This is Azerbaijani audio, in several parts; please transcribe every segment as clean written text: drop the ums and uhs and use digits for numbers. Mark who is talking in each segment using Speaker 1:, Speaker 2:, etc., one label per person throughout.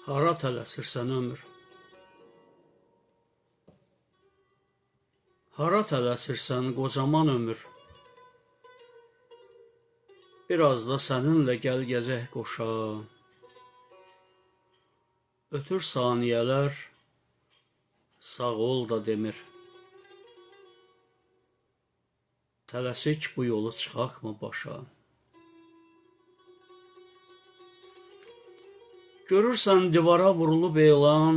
Speaker 1: Hara tələsirsən ömür? Hara tələsirsən qocaman ömür? Biraz da səninlə gəl gəzək qoşa. Ötür saniyələr, sağ ol da demir. Tələsik bu yolu çıxaq mı başa? Görürsən divara vurulub elan,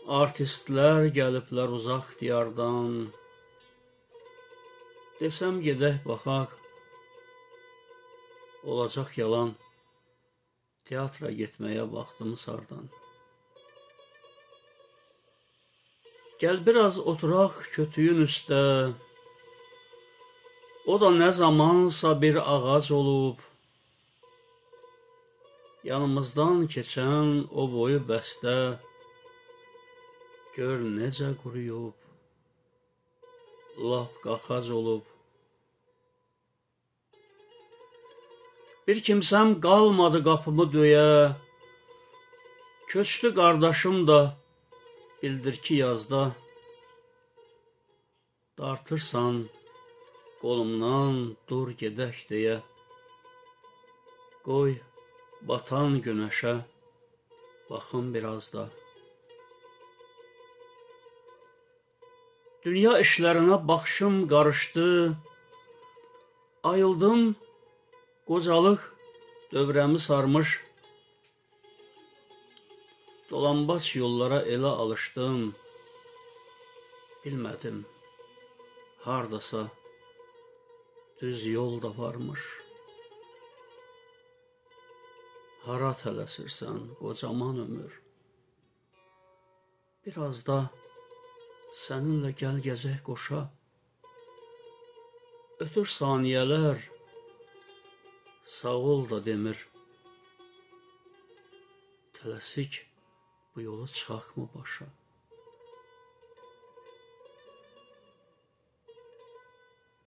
Speaker 1: artistlər gəliblər uzaq diyardan. Desəm gedək baxaq, olacaq yalan, teatra getməyə vaxtımı sardan. Gəl biraz oturaq kötüyün üstə, o da nə zamansa bir ağac olub. Yanımızdan keçən o boyu bəstə, gör necə quruyub, lap qaxac olub. Bir kimsəm qalmadı qapımı döyə, köçdü qardaşım da, bildir ki yazda. Dartırsan qolumdan dur gedək deyə, qoy batan günəşə baxın biraz da. Dünya işlərinə baxışım qarışdı, ayıldım, qocalıq dövrəmi sarmış. Dolambac yollara elə alışdım, bilmədim, hardasa düz yol da varmış. Hara tələsirsən qocaman ömür? Biraz da səninlə gəl gəzək qoşa. Ötür saniyələr, sağ ol da demir. Tələsik bu yolu çıxaq mı başa?